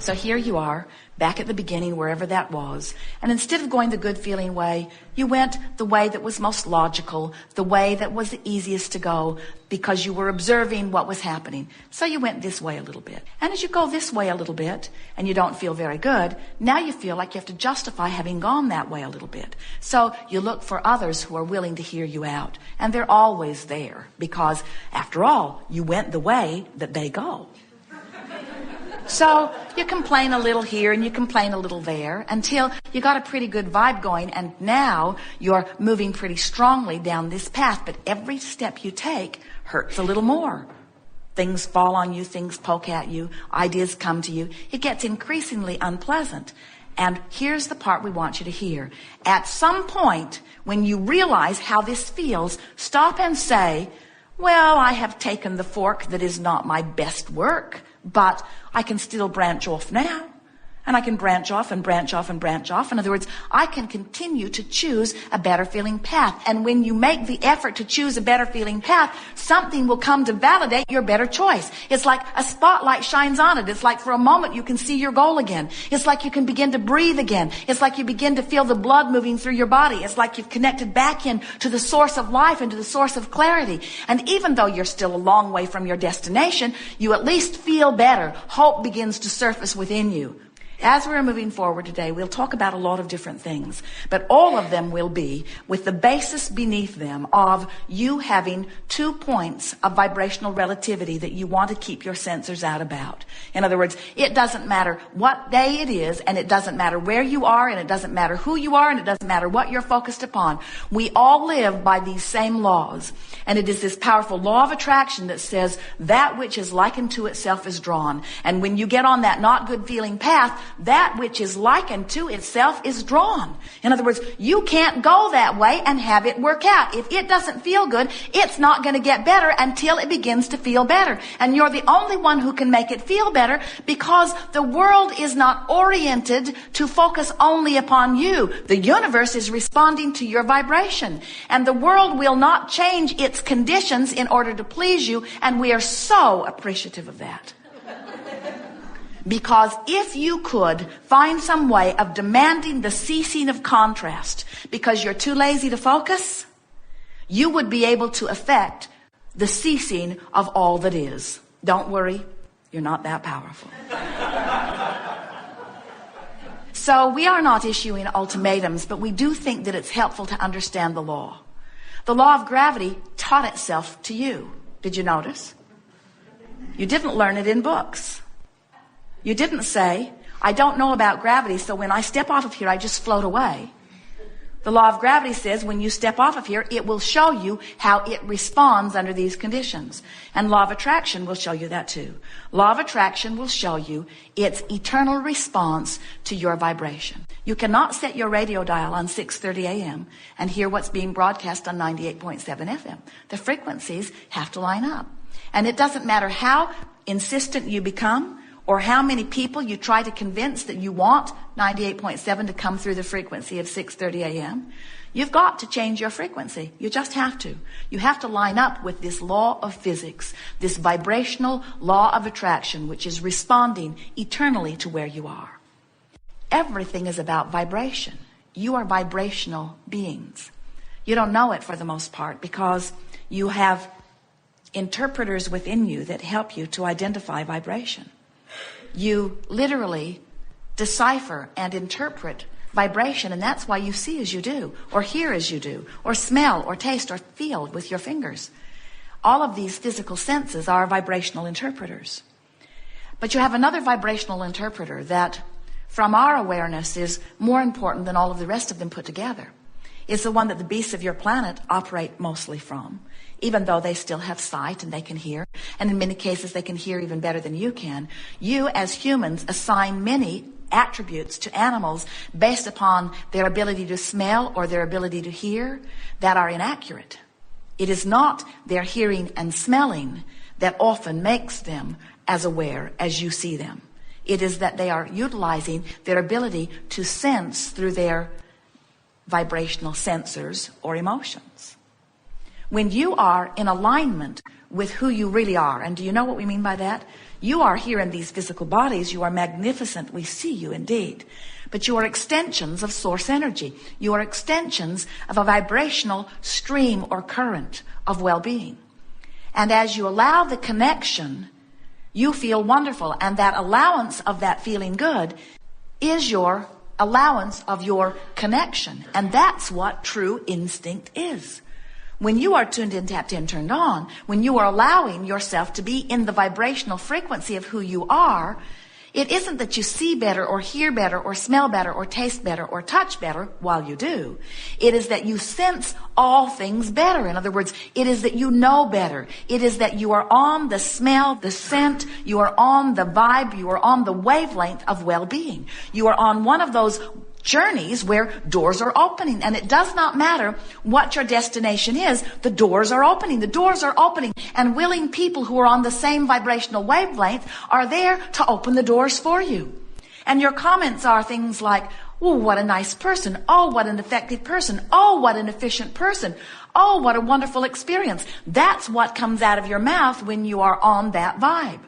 So here you are, back at the beginning, wherever that was. And instead of going the good feeling way, you went the way that was most logical, the way that was the easiest to go, because you were observing what was happening. So you went this way a little bit. And as you go this way a little bit, and you don't feel very good, now you feel like you have to justify having gone that way a little bit. So you look for others who are willing to hear you out. And they're always there, because after all, you went the way that they go. So you complain a little here and you complain a little there until you got a pretty good vibe going, and now you're moving pretty strongly down this path. But every step you take hurts a little more. Things fall on you, things poke at you, ideas come to you. It gets increasingly unpleasant. And here's the part we want you to hear. At some point, when you realize how this feels, stop and say, well, I have taken the fork that is not my best work, but I can still branch off now. And I can branch off and branch off and branch off. In other words, I can continue to choose a better feeling path. And when you make the effort to choose a better feeling path, something will come to validate your better choice. It's like a spotlight shines on it. It's like for a moment you can see your goal again. It's like you can begin to breathe again. It's like you begin to feel the blood moving through your body. It's like you've connected back in to the source of life and to the source of clarity. And even though you're still a long way from your destination, you at least feel better. Hope begins to surface within you. As we're moving forward today, we'll talk about a lot of different things, but all of them will be with the basis beneath them of you having 2 points of vibrational relativity that you want to keep your sensors out about. In other words, it doesn't matter what day it is, and it doesn't matter where you are, and it doesn't matter who you are, and it doesn't matter what you're focused upon. We all live by these same laws, and it is this powerful law of attraction that says that which is likened to itself is drawn. And when you get on that not good feeling path, that which is likened to itself is drawn. In other words, you can't go that way and have it work out. If it doesn't feel good, it's not going to get better until it begins to feel better. And you're the only one who can make it feel better, because the world is not oriented to focus only upon you. The universe is responding to your vibration. And the world will not change its conditions in order to please you. And we are so appreciative of that. Because if you could find some way of demanding the ceasing of contrast because you're too lazy to focus, you would be able to affect the ceasing of all that is. Don't worry, you're not that powerful. So we are not issuing ultimatums, but we do think that it's helpful to understand the law. The law of gravity taught itself to you. Did you notice? You didn't learn it in books. You didn't say, I don't know about gravity, so when I step off of here, I just float away. The law of gravity says when you step off of here, it will show you how it responds under these conditions. And law of attraction will show you that too. Law of attraction will show you its eternal response to your vibration. You cannot set your radio dial on 6:30 a.m. and hear what's being broadcast on 98.7 FM. The frequencies have to line up. And it doesn't matter how insistent you become, or how many people you try to convince that you want 98.7 to come through the frequency of 6:30 a.m. You've got to change your frequency. You just have to. You have to line up with this law of physics, this vibrational law of attraction, which is responding eternally to where you are. Everything is about vibration. You are vibrational beings. You don't know it for the most part because you have interpreters within you that help you to identify vibration. You literally decipher and interpret vibration, and that's why you see as you do, or hear as you do, or smell, or taste, or feel with your fingers. All of these physical senses are vibrational interpreters. But you have another vibrational interpreter that, from our awareness, is more important than all of the rest of them put together. It's the one that the beasts of your planet operate mostly from, even though they still have sight and they can hear. And in many cases, they can hear even better than you can. You, as humans, assign many attributes to animals based upon their ability to smell or their ability to hear that are inaccurate. It is not their hearing and smelling that often makes them as aware as you see them. It is that they are utilizing their ability to sense through their vibrational sensors or emotions. When you are in alignment with who you really are, and do you know what we mean by that? You are here in these physical bodies. You are magnificent. We see you indeed. But you are extensions of source energy. You are extensions of a vibrational stream or current of well-being. And as you allow the connection, you feel wonderful. And that allowance of that feeling good is your allowance of your connection. And that's what true instinct is. When you are tuned in, tapped in, turned on, when you are allowing yourself to be in the vibrational frequency of who you are, it isn't that you see better or hear better or smell better or taste better or touch better while you do. It is that you sense all things better. In other words, it is that you know better. It is that you are on the smell, the scent, you are on the vibe, you are on the wavelength of well-being. You are on one of those journeys where doors are opening, and it does not matter what your destination is. The doors are opening. The doors are opening, and willing people who are on the same vibrational wavelength are there to open the doors for you. And your comments are things like, oh, what a nice person. Oh, what an effective person. Oh, what an efficient person. Oh, what a wonderful experience. That's what comes out of your mouth when you are on that vibe.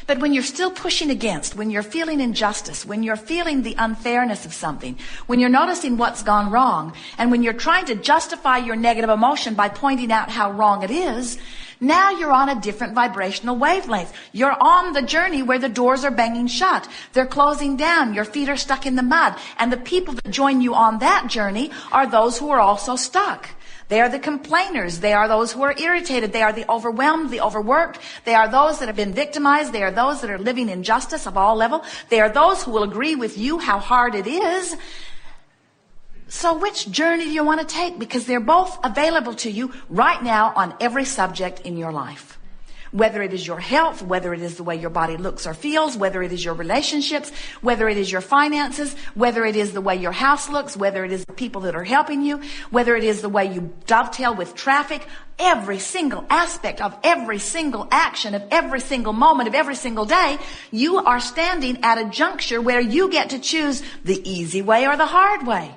But when you're still pushing against, when you're feeling injustice, when you're feeling the unfairness of something, when you're noticing what's gone wrong, and when you're trying to justify your negative emotion by pointing out how wrong it is, now you're on a different vibrational wavelength. You're on the journey where the doors are banging shut. They're closing down. Your feet are stuck in the mud. And the people that join you on that journey are those who are also stuck. They are the complainers. They are those who are irritated. They are the overwhelmed, the overworked. They are those that have been victimized. They are those that are living injustice of all levels. They are those who will agree with you how hard it is. So which journey do you want to take? Because they're both available to you right now on every subject in your life. Whether it is your health, whether it is the way your body looks or feels, whether it is your relationships, whether it is your finances, whether it is the way your house looks, whether it is the people that are helping you, whether it is the way you dovetail with traffic, every single aspect of every single action of every single moment of every single day, you are standing at a juncture where you get to choose the easy way or the hard way.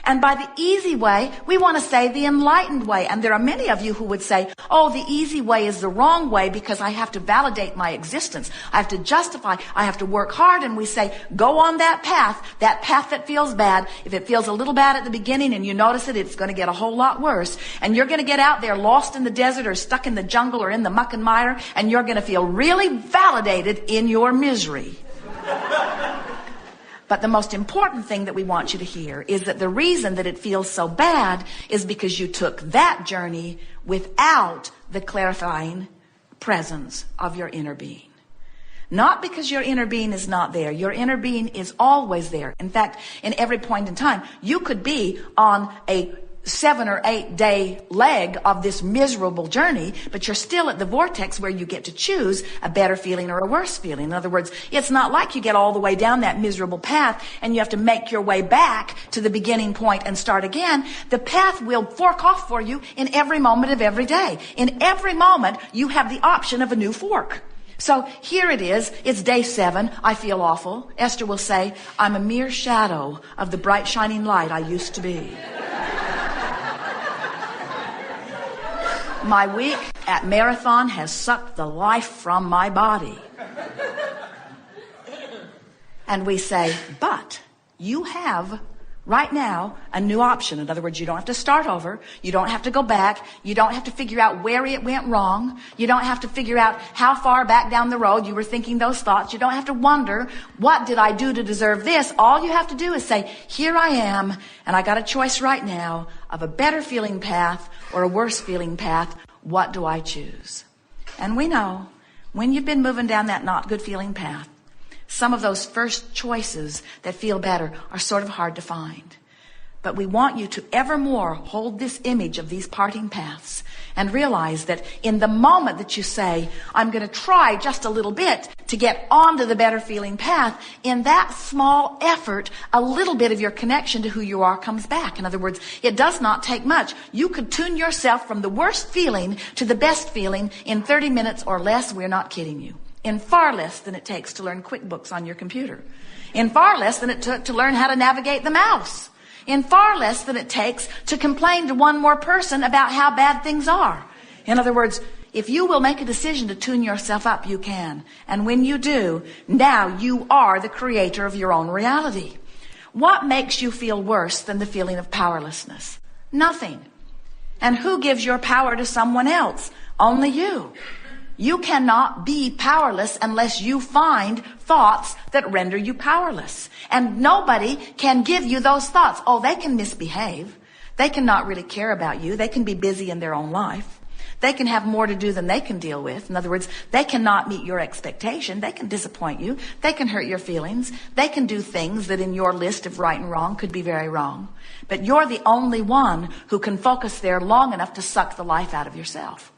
And by the easy way, we want to say the enlightened way. And there are many of you who would say, oh, the easy way is the wrong way because I have to validate my existence. I have to justify. I have to work hard. And we say, go on that path that feels bad. If it feels a little bad at the beginning and you notice it, it's going to get a whole lot worse. And you're going to get out there lost in the desert or stuck in the jungle or in the muck and mire, and you're going to feel really validated in your misery. But the most important thing that we want you to hear is that the reason that it feels so bad is because you took that journey without the clarifying presence of your inner being. Not because your inner being is not there. Your inner being is always there. In fact, in every point in time, you could be on a 7 or 8 day leg of this miserable journey, but you're still at the vortex where you get to choose a better feeling or a worse feeling. In other words, it's not like you get all the way down that miserable path and you have to make your way back to the beginning point and start again. The path will fork off for you in every moment of every day. In every moment, you have the option of a new fork. So here it is. It's day 7. I feel awful. Esther will say, I'm a mere shadow of the bright shining light I used to be. My week at Marathon has sucked the life from my body. And we say, but you have right now a new option. In other words, you don't have to start over. You don't have to go back. You don't have to figure out where it went wrong. You don't have to figure out how far back down the road you were thinking those thoughts. You don't have to wonder, what did I do to deserve this? All you have to do is say, here I am, and I got a choice right now of a better feeling path or a worse feeling path. What do I choose? And we know when you've been moving down that not good feeling path, some of those first choices that feel better are sort of hard to find. But we want you to evermore hold this image of these parting paths and realize that in the moment that you say, I'm going to try just a little bit to get onto the better feeling path, in that small effort, a little bit of your connection to who you are comes back. In other words, it does not take much. You could tune yourself from the worst feeling to the best feeling in 30 minutes or less. We're not kidding you. In far less than it takes to learn QuickBooks on your computer. In far less than it took to learn how to navigate the mouse. in far less than it takes to complain to one more person about how bad things are. In other words, if you will make a decision to tune yourself up, you can. And when you do, now you are the creator of your own reality. What makes you feel worse than the feeling of powerlessness? Nothing. And who gives your power to someone else? Only you. You cannot be powerless unless you find thoughts that render you powerless. And nobody can give you those thoughts. Oh, they can misbehave. They cannot really care about you. They can be busy in their own life. They can have more to do than they can deal with. In other words, they cannot meet your expectation. They can disappoint you. They can hurt your feelings. They can do things that in your list of right and wrong could be very wrong. But you're the only one who can focus there long enough to suck the life out of yourself.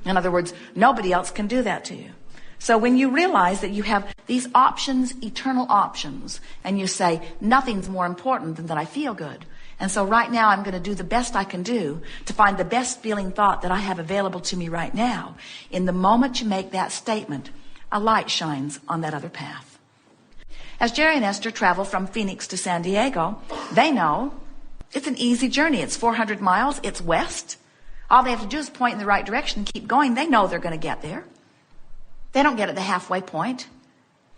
In other words, nobody else can do that to you. So when you realize that you have these options, eternal options, and you say, nothing's more important than that I feel good. And so right now I'm going to do the best I can do to find the best feeling thought that I have available to me right now. In the moment you make that statement, a light shines on that other path. As Jerry and Esther travel from Phoenix to San Diego, they know it's an easy journey. It's 400 miles. It's west. All they have to do is point in the right direction and keep going. They know they're going to get there. They don't get at the halfway point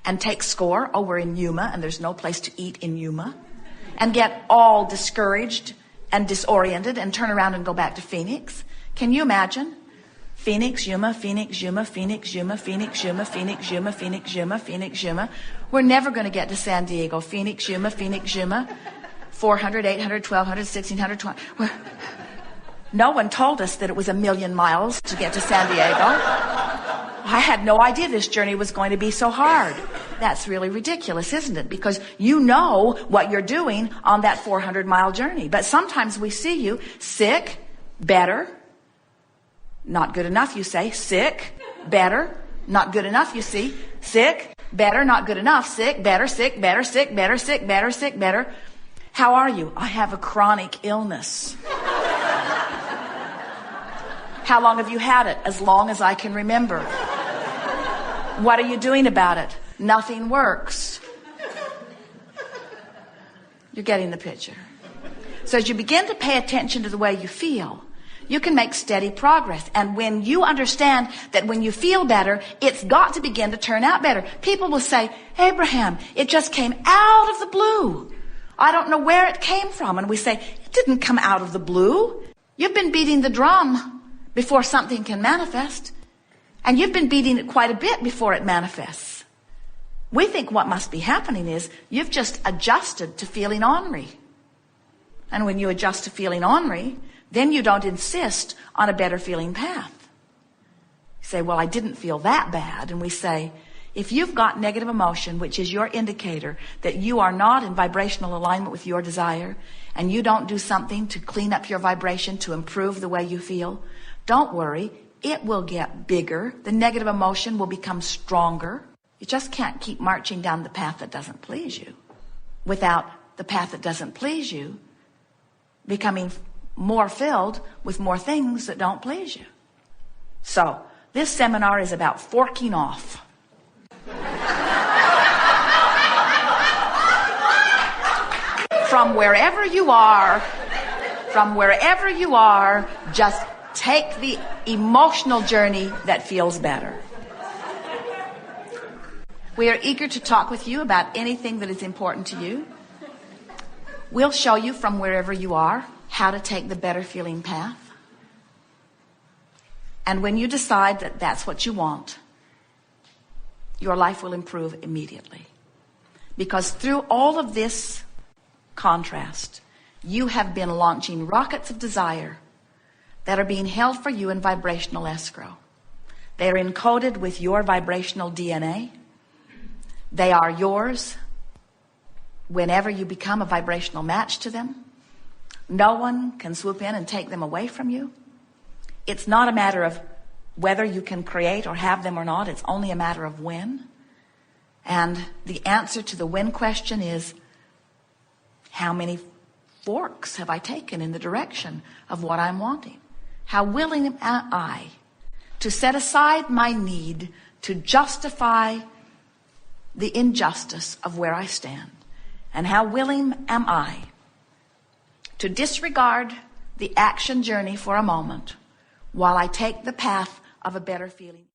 and take score. Oh, we're in Yuma and there's no place to eat in Yuma. And get all discouraged and disoriented and turn around and go back to Phoenix. Can you imagine? Phoenix, Yuma, Phoenix, Yuma, Phoenix, Yuma, Phoenix, Yuma, Phoenix, Yuma, Phoenix, Yuma, Phoenix, Yuma. We're never going to get to San Diego. Phoenix, Yuma, Phoenix, Yuma. 400, 800, 1200, 1600, 20. No one told us that it was 1,000,000 miles to get to San Diego. I had no idea this journey was going to be so hard. That's really ridiculous, isn't it? Because you know what you're doing on that 400-mile journey. But sometimes we see you sick, better, not good enough, you say. Sick, better, not good enough, you see. Sick, better, not good enough. Sick, better, sick, better, sick, better, sick, better, sick, better. How are you? I have a chronic illness. How long have you had it? As long as I can remember. What are you doing about it? Nothing works. You're getting the picture. So as you begin to pay attention to the way you feel, you can make steady progress. And when you understand that when you feel better, it's got to begin to turn out better. People will say, Abraham, it just came out of the blue. I don't know where it came from. And we say, it didn't come out of the blue. You've been beating the drum before something can manifest. And you've been beating it quite a bit before it manifests. We think what must be happening is you've just adjusted to feeling ornery. And when you adjust to feeling ornery, then you don't insist on a better feeling path. You say, well, I didn't feel that bad. And we say, if you've got negative emotion, which is your indicator that you are not in vibrational alignment with your desire, and you don't do something to clean up your vibration to improve the way you feel, don't worry. It will get bigger. The negative emotion will become stronger. You just can't keep marching down the path that doesn't please you without the path that doesn't please you becoming more filled with more things that don't please you. So this seminar is about forking off. From wherever you are, just take the emotional journey that feels better. We are eager to talk with you about anything that is important to you. We'll show you from wherever you are how to take the better feeling path. And when you decide that that's what you want, your life will improve immediately. Because through all of this contrast, you have been launching rockets of desire that are being held for you in vibrational escrow. They are encoded with your vibrational DNA. They are yours whenever you become a vibrational match to them. No one can swoop in and take them away from you. It's not a matter of whether you can create or have them or not. It's only a matter of when. And the answer to the when question is, how many forks have I taken in the direction of what I'm wanting? How willing am I to set aside my need to justify the injustice of where I stand? And how willing am I to disregard the action journey for a moment while I take the path of a better feeling.